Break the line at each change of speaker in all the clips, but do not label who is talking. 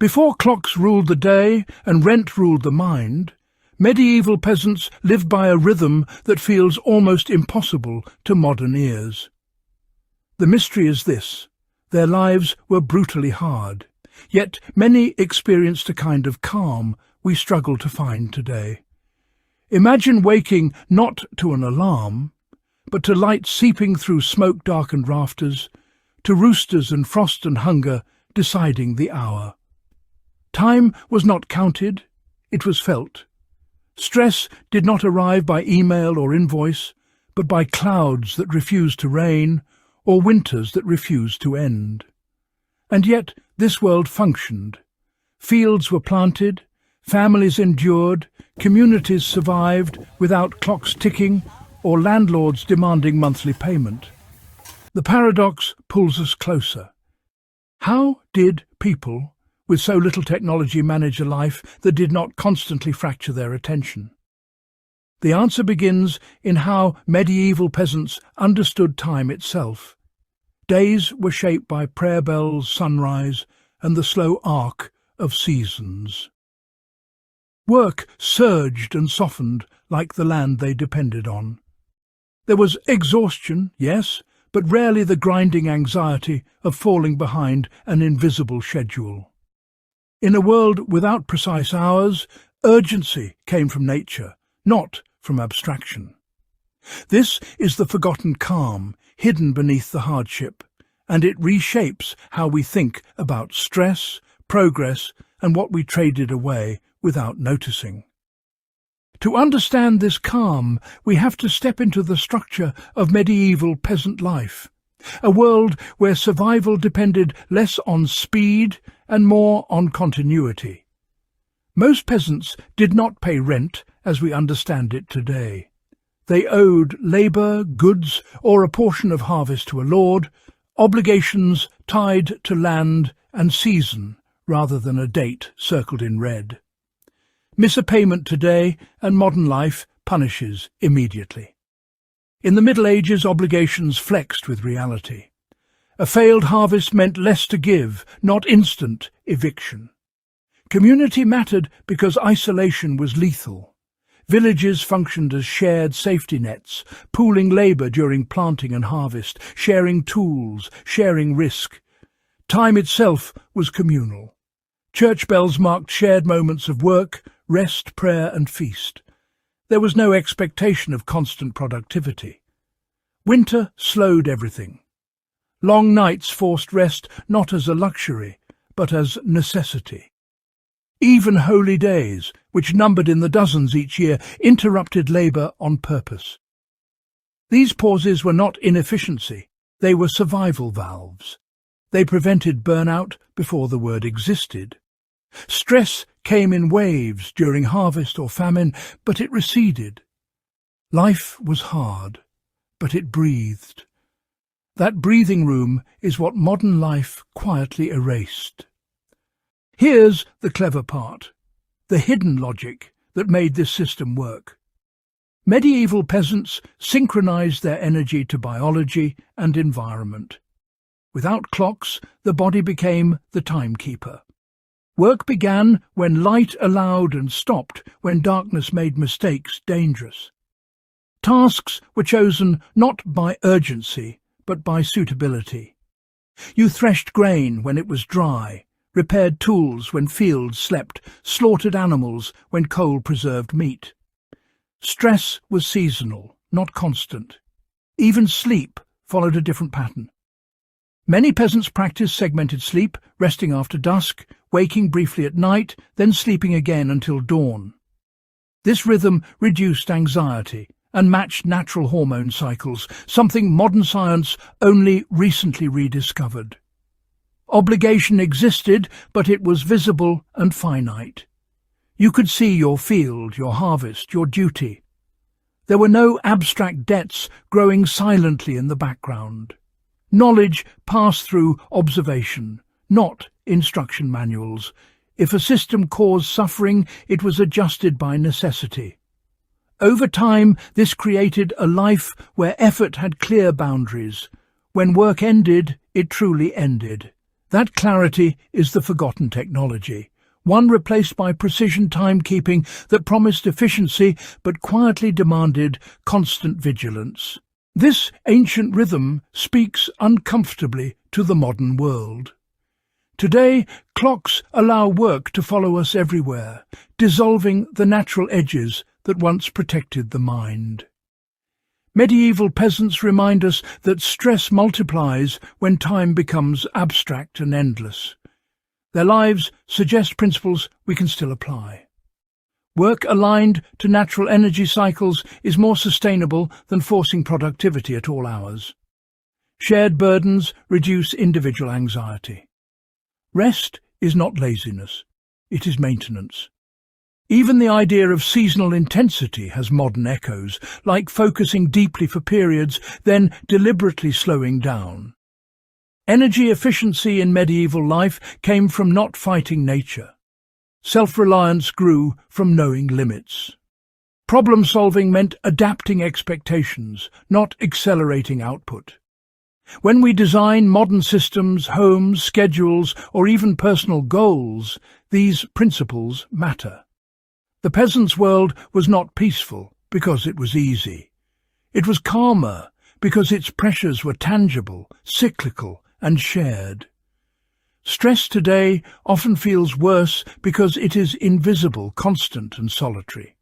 Before clocks ruled the day and rent ruled the mind, medieval peasants lived by a rhythm that feels almost impossible to modern ears. The mystery is this: their lives were brutally hard, yet many experienced a kind of calm we struggle to find today. Imagine waking not to an alarm, but to light seeping through smoke-darkened rafters, to roosters and frost and hunger deciding the hour. Time was not counted, it was felt. Stress did not arrive by email or invoice, but by clouds that refused to rain, or winters that refused to end. And yet this world functioned. Fields were planted, families endured, communities survived without clocks ticking or landlords demanding monthly payment. The paradox pulls us closer. How did people with so little technology manage a life that did not constantly fracture their attention? The answer begins in how medieval peasants understood time itself. Days were shaped by prayer bells, sunrise, and the slow arc of seasons. Work surged and softened like the land they depended on. There was exhaustion, yes, but rarely the grinding anxiety of falling behind an invisible schedule. In a world without precise hours, urgency came from nature, not from abstraction. This is the forgotten calm, hidden beneath the hardship, and it reshapes how we think about stress, progress, and what we traded away without noticing. To understand this calm, we have to step into the structure of medieval peasant life, a world where survival depended less on speed and more on continuity. Most peasants did not pay rent as we understand it today. They owed labour, goods, or a portion of harvest to a lord, obligations tied to land and season rather than a date circled in red. Miss a payment today, and modern life punishes immediately. In the Middle Ages, obligations flexed with reality. A failed harvest meant less to give, not instant eviction. Community mattered because isolation was lethal. Villages functioned as shared safety nets, pooling labour during planting and harvest, sharing tools, sharing risk. Time itself was communal. Church bells marked shared moments of work, rest, prayer and feast. There was no expectation of constant productivity. Winter slowed everything. Long nights forced rest not as a luxury, but as necessity. Even holy days, which numbered in the dozens each year, interrupted labour on purpose. These pauses were not inefficiency, they were survival valves. They prevented burnout before the word existed. Stress came in waves during harvest or famine, but it receded. Life was hard, but it breathed. That breathing room is what modern life quietly erased. Here's the clever part, the hidden logic that made this system work. Medieval peasants synchronized their energy to biology and environment. Without clocks, the body became the timekeeper. Work began when light allowed and stopped when darkness made mistakes dangerous. Tasks were chosen not by urgency, but by suitability. You threshed grain when it was dry, repaired tools when fields slept, slaughtered animals when coal preserved meat. Stress was seasonal, not constant. Even sleep followed a different pattern. Many peasants practiced segmented sleep, resting after dusk, waking briefly at night, then sleeping again until dawn. This rhythm reduced anxiety and matched natural hormone cycles, something modern science only recently rediscovered. Obligation existed, but it was visible and finite. You could see your field, your harvest, your duty. There were no abstract debts growing silently in the background. Knowledge passed through observation, not instruction manuals. If a system caused suffering, it was adjusted by necessity. Over time, this created a life where effort had clear boundaries. When work ended, it truly ended. That clarity is the forgotten technology, one replaced by precision timekeeping that promised efficiency but quietly demanded constant vigilance. This ancient rhythm speaks uncomfortably to the modern world. Today, clocks allow work to follow us everywhere, dissolving the natural edges that once protected the mind. Medieval peasants remind us that stress multiplies when time becomes abstract and endless. Their lives suggest principles we can still apply. Work aligned to natural energy cycles is more sustainable than forcing productivity at all hours. Shared burdens reduce individual anxiety. Rest is not laziness, it is maintenance. Even the idea of seasonal intensity has modern echoes, like focusing deeply for periods, then deliberately slowing down. Energy efficiency in medieval life came from not fighting nature. Self-reliance grew from knowing limits. Problem-solving meant adapting expectations, not accelerating output. When we design modern systems, homes, schedules, or even personal goals, these principles matter. The peasant's world was not peaceful because it was easy. It was calmer because its pressures were tangible, cyclical, and shared. Stress today often feels worse because it is invisible, constant, and solitary.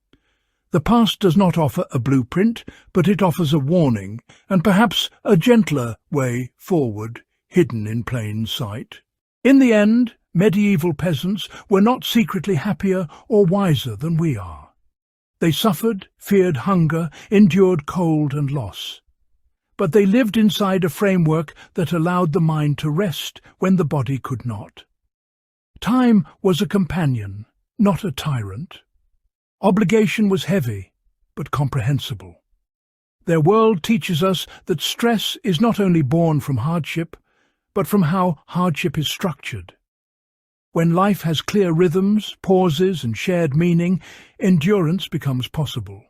The past does not offer a blueprint, but it offers a warning, and perhaps a gentler way forward, hidden in plain sight. In the end, medieval peasants were not secretly happier or wiser than we are. They suffered, feared hunger, endured cold and loss. But they lived inside a framework that allowed the mind to rest when the body could not. Time was a companion, not a tyrant. Obligation was heavy, but comprehensible. Their world teaches us that stress is not only born from hardship, but from how hardship is structured. When life has clear rhythms, pauses, and shared meaning, endurance becomes possible.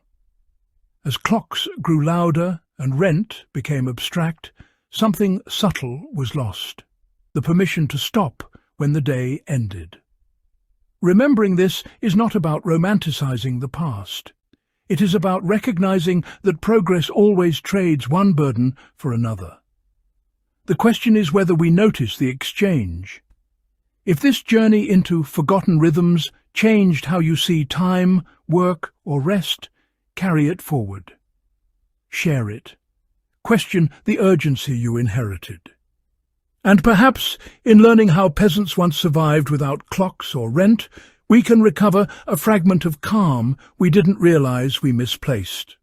As clocks grew louder and rent became abstract, something subtle was lost: the permission to stop when the day ended. Remembering this is not about romanticizing the past. It is about recognizing that progress always trades one burden for another. The question is whether we notice the exchange. If this journey into forgotten rhythms changed how you see time, work, or rest, carry it forward. Share it. Question the urgency you inherited. And perhaps, in learning how peasants once survived without clocks or rent, we can recover a fragment of calm we didn't realize we misplaced.